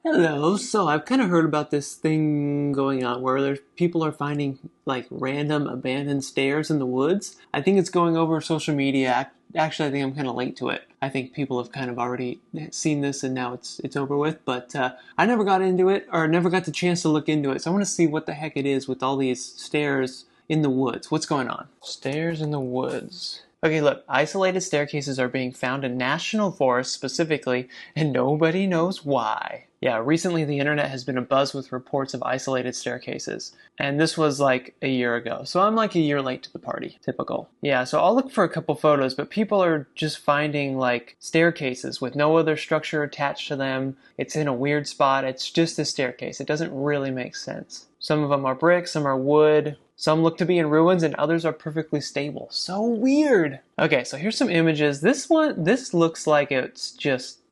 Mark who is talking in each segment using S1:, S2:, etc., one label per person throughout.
S1: Hello. So I've kind of heard about this thing going on where people are finding like random abandoned stairs in the woods. I think it's going over social media. Actually, I think I'm kind of late to it. I think people have kind of already seen this and now it's over with. But I never got into it or never got the chance to look into it. So I want to see what the heck it is with all these stairs in the woods. What's going on? Stairs in the woods. Okay, look, isolated staircases are being found in national forests specifically, and nobody knows why. Yeah, recently the internet has been abuzz with reports of isolated staircases, and this was like a year ago, so I'm like a year late to the party. Typical. Yeah, so I'll look for a couple photos, but people are just finding like staircases with no other structure attached to them. It's in a weird spot, it's just a staircase. It doesn't really make sense. Some of them are brick, some are wood. Some look to be in ruins and others are perfectly stable. So weird. Okay, so here's some images. This looks like it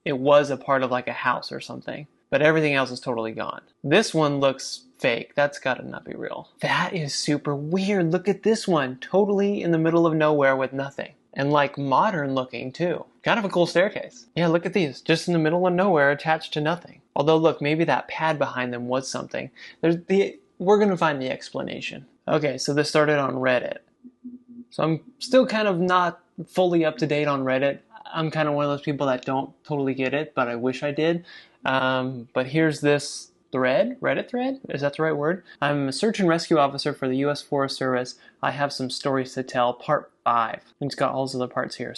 S1: was a part of like a house or something, but everything else is totally gone. This one looks fake. That's gotta not be real. That is super weird. Look at this one. Totally in the middle of nowhere with nothing. And like modern looking too. Kind of a cool staircase. Yeah, look at these. Just in the middle of nowhere attached to nothing. Although look, maybe that pad behind them was something. We're gonna find the explanation. Okay, so this started on Reddit. So I'm still kind of not fully up to date on Reddit. I'm kind of one of those people that don't totally get it, but I wish I did. But here's this Reddit thread? Is that the right word? I'm a search and rescue officer for the U.S. Forest Service. I have some stories to tell, part 5. And it's got all the other parts here.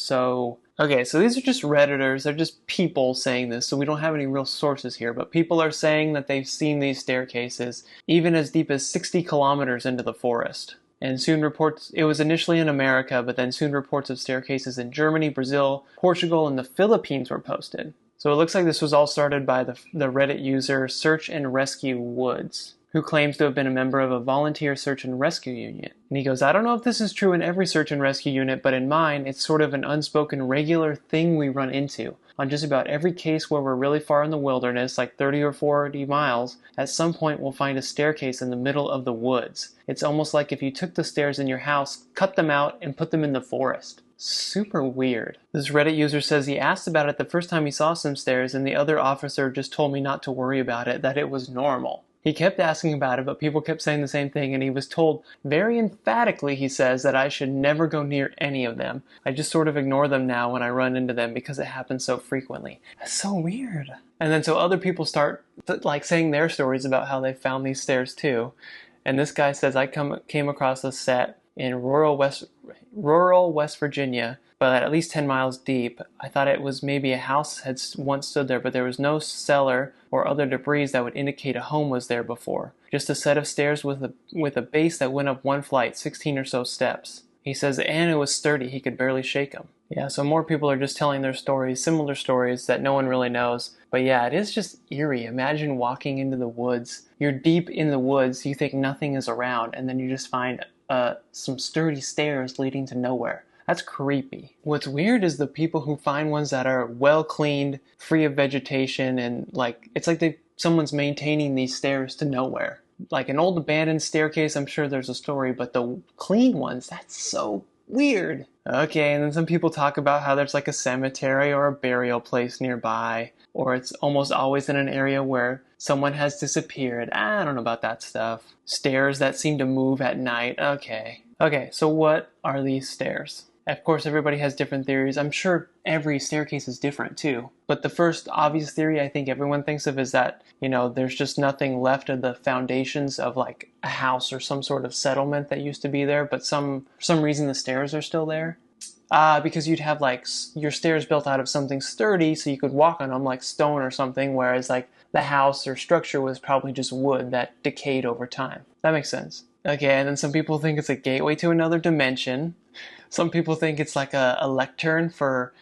S1: Okay, so these are just Redditors. They're just people saying this, so we don't have any real sources here. But people are saying that they've seen these staircases even as deep as 60 kilometers into the forest. And soon reports, it was initially in America, but then soon reports of staircases in Germany, Brazil, Portugal, and the Philippines were posted. So it looks like this was all started by the Reddit user Search and Rescue Woods, who claims to have been a member of a volunteer search and rescue unit. And he goes, I don't know if this is true in every search and rescue unit, but in mine, it's sort of an unspoken regular thing we run into. On just about every case where we're really far in the wilderness, like 30 or 40 miles, at some point we'll find a staircase in the middle of the woods. It's almost like if you took the stairs in your house, cut them out, and put them in the forest. Super weird. This Reddit user says he asked about it the first time he saw some stairs, and the other officer just told me not to worry about it, that it was normal. He kept asking about it, but people kept saying the same thing, and he was told very emphatically, he says, that I should never go near any of them. I just sort of ignore them now when I run into them because it happens so frequently. That's so weird. And then so other people start like saying their stories about how they found these stairs too. And this guy says, I came across a set in rural West Virginia, but at least 10 miles deep. I thought it was maybe a house had once stood there, but there was no cellar or other debris that would indicate a home was there before. Just a set of stairs with a base that went up one flight, 16 or so steps. He says, and it was sturdy, he could barely shake them. Yeah, so more people are just telling their stories, similar stories that no one really knows. But yeah, it is just eerie. Imagine walking into the woods. You're deep in the woods, you think nothing is around, and then you just find some sturdy stairs leading to nowhere. That's creepy. What's weird is the people who find ones that are well cleaned, free of vegetation, and like it's like someone's maintaining these stairs to nowhere. Like an old abandoned staircase, I'm sure there's a story, but the clean ones, that's so weird. Okay, and then some people talk about how there's like a cemetery or a burial place nearby, or it's almost always in an area where someone has disappeared. I don't know about that stuff. Stairs that seem to move at night. Okay, so what are these stairs? Of course, everybody has different theories. I'm sure every staircase is different too. But the first obvious theory I think everyone thinks of is that, there's just nothing left of the foundations of like a house or some sort of settlement that used to be there, but for some reason the stairs are still there. Because you'd have like your stairs built out of something sturdy so you could walk on them like stone or something, whereas like the house or structure was probably just wood that decayed over time. That makes sense. Okay, and then some people think it's a gateway to another dimension. Some people think it's like a lectern for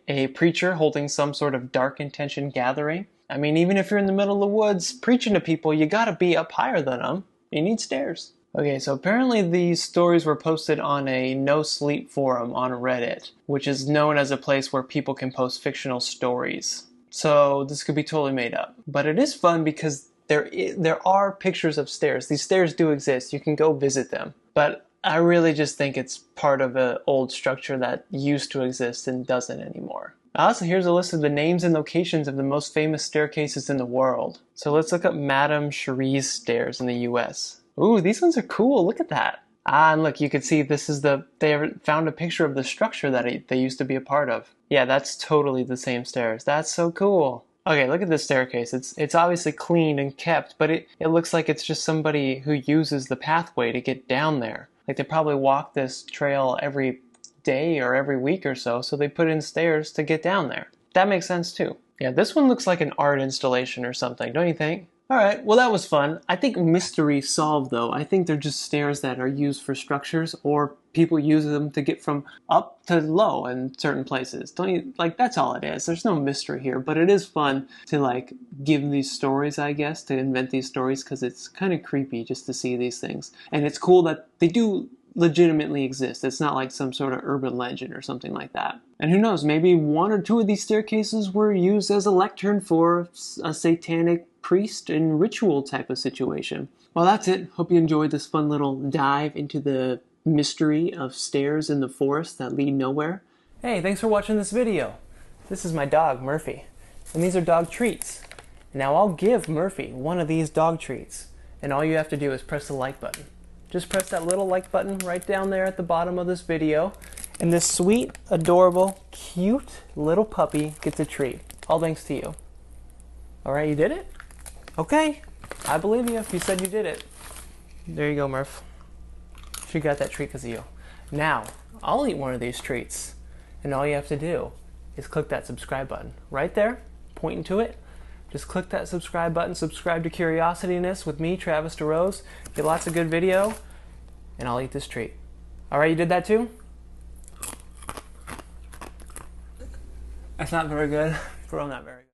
S1: a preacher holding some sort of dark intention gathering. I mean, even if you're in the middle of the woods preaching to people, you gotta be up higher than them. You need stairs. Okay, so apparently these stories were posted on a no sleep forum on Reddit, which is known as a place where people can post fictional stories. So this could be totally made up. But it is fun because there are pictures of stairs. These stairs do exist. You can go visit them. But I really just think it's part of an old structure that used to exist and doesn't anymore. Also, here's a list of the names and locations of the most famous staircases in the world. So let's look up Madame Cherie's stairs in the US. Ooh, these ones are cool. Look at that. Ah, and look, you can see this is they found a picture of the structure that they used to be a part of. Yeah, that's totally the same stairs. That's so cool. Okay, look at this staircase. It's obviously clean and kept, but it looks like it's just somebody who uses the pathway to get down there. Like they probably walk this trail every day or every week or so they put in stairs to get down there. That makes sense too. Yeah, this one looks like an art installation or something, don't you think? Alright, well that was fun. I think mystery solved though. I think they're just stairs that are used for structures or people use them to get from up to low in certain places. Don't you, like, that's all it is. There's no mystery here, but it is fun to like give these stories, I guess, to invent these stories because it's kind of creepy just to see these things. And it's cool that they do legitimately exist. It's not like some sort of urban legend or something like that. And who knows, maybe one or two of these staircases were used as a lectern for a satanic priest and ritual type of situation. Well, that's it. Hope you enjoyed this fun little dive into the mystery of stairs in the forest that lead nowhere. Hey, thanks for watching this video. This is my dog, Murphy. And these are dog treats. Now I'll give Murphy one of these dog treats. And all you have to do is press the like button. Just press that little like button right down there at the bottom of this video. And this sweet, adorable, cute little puppy gets a treat. All thanks to you. Alright, you did it? Okay, I believe you if you said you did it. There you go, Murph. She got that treat because of you. Now, I'll eat one of these treats. And all you have to do is click that subscribe button. Right there, pointing to it. Just click that subscribe button, subscribe to Curiosityness with me, Travis DeRose. Get lots of good video, and I'll eat this treat. Alright, you did that too? That's not very good. For real, not very good.